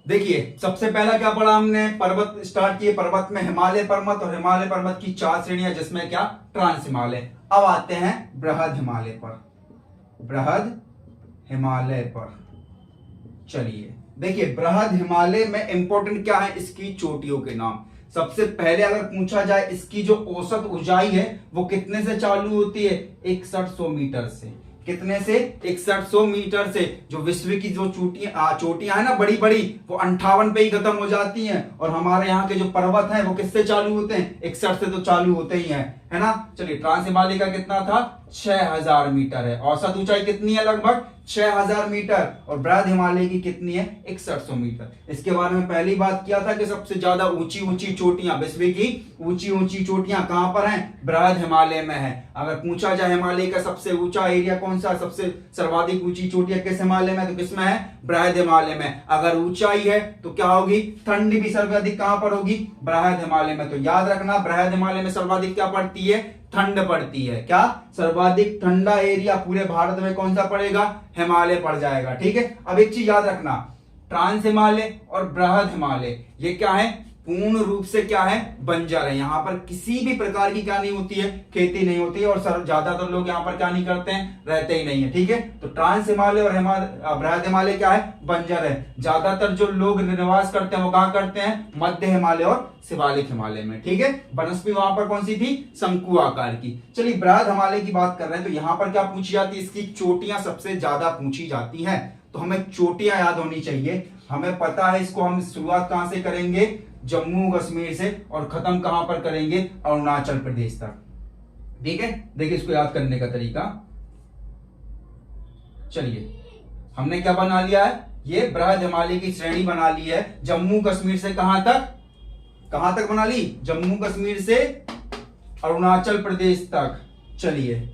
देखिए सबसे पहला क्या पढ़ा हमने, पर्वत स्टार्ट किए, पर्वत में हिमालय पर्वत, और हिमालय पर्वत की 4 श्रेणियां जिसमें क्या ट्रांस हिमालय। अब आते हैं बृहद हिमालय पर, बृहद हिमालय पर। चलिए देखिए बृहद हिमालय में इंपॉर्टेंट क्या है, इसकी चोटियों के नाम। सबसे पहले अगर पूछा जाए इसकी जो औसत ऊंचाई है वो कितने से चालू होती है, 6100 मीटर से। कितने से, 6100 मीटर से। जो विश्व की जो चोटियां है ना बड़ी बड़ी, वो 58 पे ही खत्म हो जाती हैं, और हमारे यहाँ के जो पर्वत हैं वो किससे चालू होते हैं, 61 से तो चालू होते ही हैं, है ना। चलिए ट्रांस हिमालय का कितना था, 6000 मीटर है। औसत ऊंचाई कितनी है, लगभग 6000 मीटर। और बृहद हिमालय की कितनी है, 6100 मीटर। इसके बारे में पहली बात किया था कि सबसे ज्यादा ऊंची ऊंची चोटियां, विश्व की ऊंची ऊंची चोटियां कहां पर हैं, बृहद हिमालय में है। अगर पूछा जाए हिमालय का सबसे ऊंचा एरिया कौन सा, सबसे सर्वाधिक ऊंची चोटियां किस हिमालय में, तो किसमें है, बृहद हिमालय में। अगर ऊंचाई है तो क्या होगी, ठंड भी सर्वाधिक कहां पर होगी, बृहद हिमालय में। तो याद रखना बृहद हिमालय में सर्वाधिक क्या पड़ती है, ठंड पड़ती है। क्या, सर्वाधिक ठंडा एरिया पूरे भारत में कौन सा पड़ेगा, हिमालय पड़ जाएगा। ठीक है, अब एक चीज याद रखना, ट्रांस हिमालय और बृहद हिमालय ये क्या है, पूर्ण रूप से क्या है, बंजर है। यहाँ पर किसी भी प्रकार की क्या नहीं होती है, खेती नहीं होती है, और ज्यादातर लोग यहाँ पर क्या नहीं करते हैं, रहते ही नहीं है। ठीक है, तो ट्रांस हिमालय और बृहद हिमालय क्या है, बंजर है। ज्यादातर जो लोग निवास करते हैं वो कहाँ करते हैं, मध्य हिमालय और शिवालिक हिमालय में। ठीक है, बनस्पति वहां पर कौन सी थी, शंकु आकार की। चलिए बृहद हिमालय की बात कर रहे हैं, तो यहाँ पर क्या पूछी जाती है, इसकी चोटियां सबसे ज्यादा पूछी जाती हैं। तो हमें चोटियां याद होनी चाहिए। हमें पता है इसको हम शुरुआत कहां से करेंगे, जम्मू कश्मीर से, और खत्म कहां पर करेंगे, अरुणाचल प्रदेश तक। ठीक है, देखिए इसको याद करने का तरीका। चलिए हमने क्या बना लिया है, ये बृहद हिमालय की श्रेणी बना ली है। जम्मू कश्मीर से कहां तक बना ली, जम्मू कश्मीर से अरुणाचल प्रदेश तक। चलिए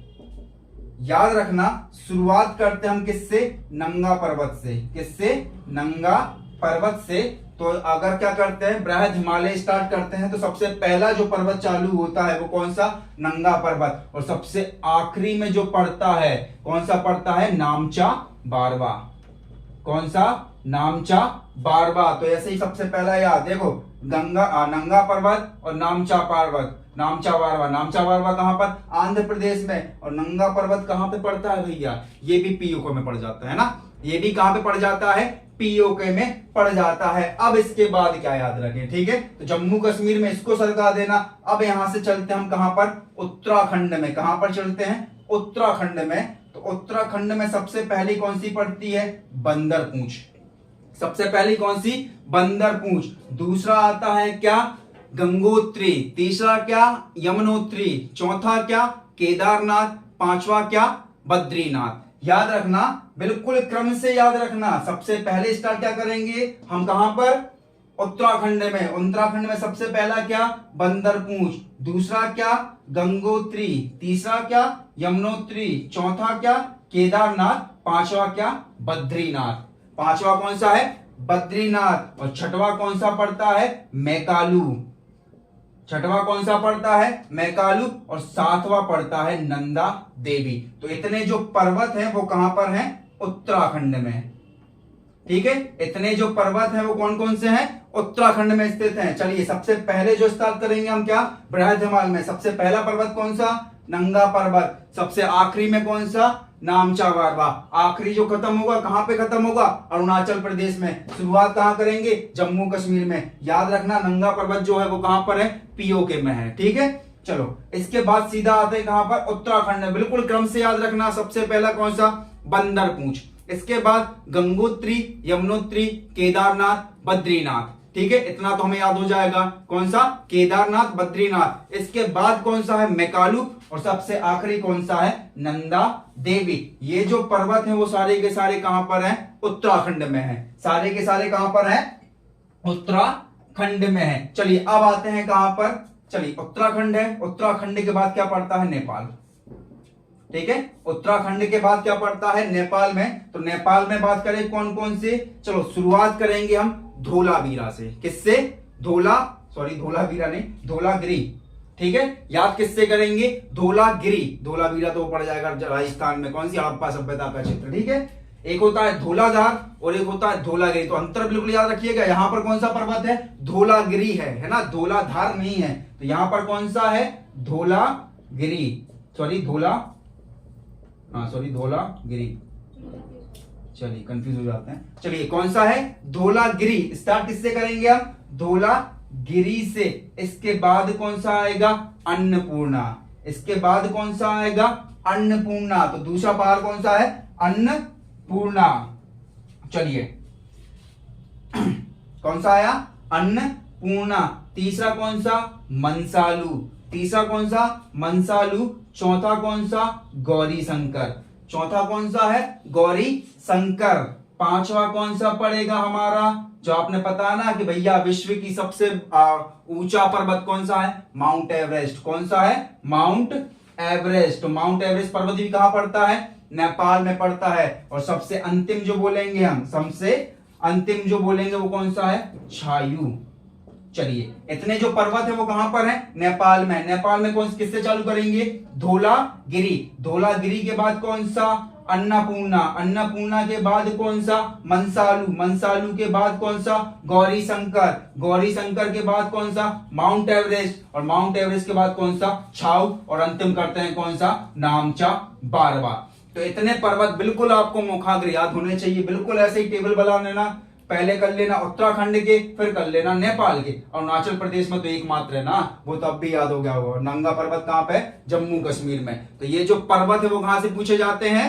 याद रखना, शुरुआत करते हम किससे, नंगा पर्वत से। किससे, नंगा पर्वत से। तो अगर क्या करते हैं, बृहद हिमालय स्टार्ट करते हैं, तो सबसे पहला जो पर्वत चालू होता है वो कौन सा, नंगा पर्वत। और सबसे आखिरी में जो पड़ता है, कौन सा पड़ता है, नामचा बारवा। कौन सा, नामचा बारवा। तो ऐसे ही सबसे पहला याद, देखो नंगा पर्वत और नामचा पर्वत, नामचा बारवा। नामचा बारवा कहां पर, आंध्र प्रदेश में। और नंगा पर्वत कहां पे पड़ता है भैया, ये भी पीओके में पड़ जाता है ना, ये भी कहां पे पड़ जाता है, पीओके में पड़ जाता है। अब इसके बाद क्या याद रखें, ठीक है, तो जम्मू कश्मीर में इसको सरका देना। अब यहां से चलते हम कहां पर, उत्तराखंड में। कहां पर चलते हैं, उत्तराखंड में। तो उत्तराखंड में सबसे पहली कौन सी पड़ती है, बंदरपूंछ। सबसे पहली कौन सी, बंदरपूंछ। दूसरा आता है क्या, गंगोत्री। तीसरा क्या, यमुनोत्री। चौथा क्या, केदारनाथ। पांचवा क्या, बद्रीनाथ। याद रखना, बिल्कुल क्रम से याद रखना। सबसे पहले स्टार्ट क्या करेंगे हम, कहां पर, उत्तराखंड में। उत्तराखंड में सबसे पहला क्या, बंदरपूंछ। दूसरा क्या, गंगोत्री। तीसरा क्या, यमुनोत्री। चौथा क्या, केदारनाथ। पांचवा क्या, बद्रीनाथ। पांचवा कौन सा है, बद्रीनाथ। और छठवा कौन सा पड़ता है, मैकालू। छठवा कौन सा पड़ता है, मैकालू। और सातवां पड़ता है नंदा देवी। तो इतने जो पर्वत हैं वो कहां पर हैं, उत्तराखंड में। ठीक है, इतने जो पर्वत हैं वो कौन कौन से हैं, उत्तराखंड में स्थित हैं। चलिए सबसे पहले जो स्टार्ट करेंगे हम क्या, बृहद हिमालय में। सबसे पहला पर्वत कौन सा, नंगा पर्वत। सबसे आखिरी में कौन सा, नामचा बारवा। आखिरी जो खत्म होगा कहां पे खत्म होगा, अरुणाचल प्रदेश में। शुरुआत कहां करेंगे, जम्मू कश्मीर में। याद रखना नंगा पर्वत जो है वो कहां पर है, पीओके में है। ठीक है, चलो इसके बाद सीधा आते हैं कहां पर, उत्तराखंड में। बिल्कुल क्रम से याद रखना। सबसे पहला कौन सा, बंदरपूंछ। इसके बाद गंगोत्री, यमुनोत्री, केदारनाथ, बद्रीनाथ। ठीक है, इतना तो हमें याद हो जाएगा। कौन सा, केदारनाथ, बद्रीनाथ। इसके बाद कौन सा है, मैकालू। और सबसे आखिरी कौन सा है, नंदा देवी। ये जो पर्वत है वो सारे के सारे कहां पर हैं, उत्तराखंड में है। सारे के सारे कहां पर हैं, उत्तराखंड में है। चलिए अब आते हैं कहां पर, चलिए उत्तराखंड है। उत्तराखंड के बाद क्या पड़ता है, नेपाल। ठीक है, उत्तराखंड के बाद क्या पड़ता है, नेपाल में। तो नेपाल में बात करें कौन कौन से, चलो शुरुआत करेंगे हम धोलावीरा से। किससे, धोलावीरा नहीं, धोलागिरी। ठीक है, याद किससे करेंगे, धोलागिरी। धोलावीरा तो पड़ जाएगा राजस्थान में, कौन सी, हड़प्पा सभ्यता का क्षेत्र। ठीक है, एक होता है धौलाधार और एक होता है धौलागिरी। तो अंतर बिल्कुल याद रखिएगा, यहां पर कौन सा पर्वत है, धौलागिरी है ना, धौलाधार नहीं है। तो यहां पर कौन सा है, धौलागिरी, धौलागिरी। चलिए कंफ्यूज हो जाते हैं। चलिए कौन सा है, धौलागिरी। स्टार्ट किससे करेंगे हम, धौलागिरी से। इसके बाद कौन सा आएगा, अन्नपूर्णा। इसके बाद कौन सा आएगा, अन्नपूर्णा। तो दूसरा पहाड़ कौन सा है, अन्नपूर्णा। चलिए कौन सा आया, अन्नपूर्णा। तीसरा कौन सा, मंसालू। तीसरा कौन सा, मंसालू। चौथा कौन सा, गौरी शंकर। चौथा कौन सा है, गौरी शंकर। पांचवा कौन सा पड़ेगा हमारा, जो आपने पता ना कि भैया विश्व की सबसे ऊंचा पर्वत कौन सा है, माउंट एवरेस्ट। कौन सा है, माउंट एवरेस्ट। तो माउंट एवरेस्ट पर्वत भी कहां पड़ता है, नेपाल में पड़ता है। और सबसे अंतिम जो बोलेंगे हम, सबसे अंतिम जो बोलेंगे वो कौन सा है, छायू। चलिए इतने जो पर्वत है वो कहां पर है, नेपाल में। नेपाल में कौन किससे चालू करेंगे, धौलागिरी। धौलागिरी के बाद कौन सा, अन्नपूर्णा। अन्नपूर्णा के बाद कौन सा, मंसालू। मंसालू के बाद कौन सा, गौरी शंकर। गौरी शंकर के बाद कौन सा, माउंट एवरेस्ट। और माउंट एवरेस्ट के बाद कौन सा, छाऊ। और अंतिम करते हैं कौन सा, नामचा बारवा। तो इतने पर्वत बिल्कुल आपको मुखाग्र याद होने चाहिए। बिल्कुल ऐसे ही टेबल बना लेना, पहले कर लेना उत्तराखंड के, फिर कर लेना नेपाल के। अरुणाचल प्रदेश में तो एकमात्र है ना, वो तो अब भी याद हो गया होगा। नंगा पर्वत कहां पे, जम्मू कश्मीर में। तो ये जो पर्वत है वो कहां से पूछे जाते हैं,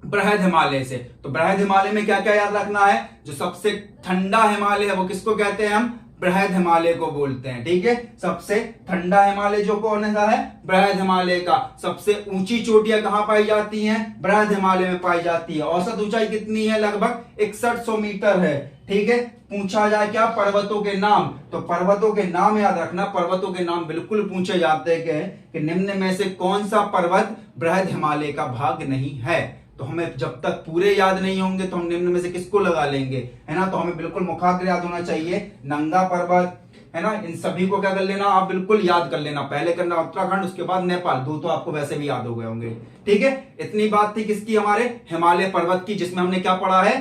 बृहद हिमालय से। तो बृहद हिमालय में क्या क्या याद रखना है, जो सबसे ठंडा हिमालय है वो किसको कहते हैं हम, बृहद हिमालय को बोलते हैं। ठीक है, सबसे ठंडा हिमालय जो कौन सा है, बृहद हिमालय का। सबसे ऊंची चोटियां कहां पाई जाती हैं, बृहद हिमालय में पाई जाती है। औसत ऊंचाई कितनी है, लगभग 6100 मीटर है। ठीक है, पूछा जाए क्या, पर्वतों के नाम। तो पर्वतों के नाम याद रखना, पर्वतों के नाम बिल्कुल पूछे जाते हैं कि निम्न में से कौन सा पर्वत बृहद हिमालय का भाग नहीं है। तो हमें जब तक पूरे याद नहीं होंगे तो हम निम्न में से किसको लगा लेंगे, है ना। तो हमें बिल्कुल मुखाग्र याद होना चाहिए, नंगा पर्वत, है ना। इन सभी को क्या कर लेना, आप बिल्कुल याद कर लेना। पहले करना उत्तराखंड, उसके बाद नेपाल। दो तो आपको वैसे भी याद हो गए होंगे। ठीक है, इतनी बात थी किसकी, हमारे हिमालय पर्वत की, जिसमें हमने क्या पढ़ा है,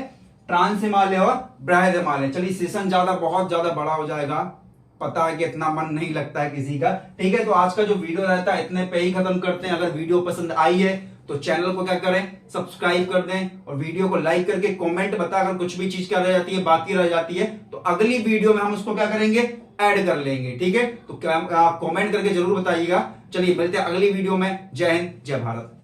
ट्रांस हिमालय और बृहद हिमालय। चलिए सेशन बहुत ज्यादा बड़ा हो जाएगा, पता है कि इतना मन नहीं लगता है किसी का। ठीक है, तो आज का जो वीडियो रहता है इतने पे ही खत्म करते हैं। अगर वीडियो पसंद आई है तो चैनल को क्या करें, सब्सक्राइब कर दें, और वीडियो को लाइक करके कमेंट बता, अगर कुछ भी चीज क्या रह जाती है, बाकी रह जाती है, तो अगली वीडियो में हम उसको क्या करेंगे, ऐड कर लेंगे। ठीक है, तो कमेंट करके जरूर बताइएगा। चलिए मिलते हैं अगली वीडियो में। जय हिंद, जय भारत।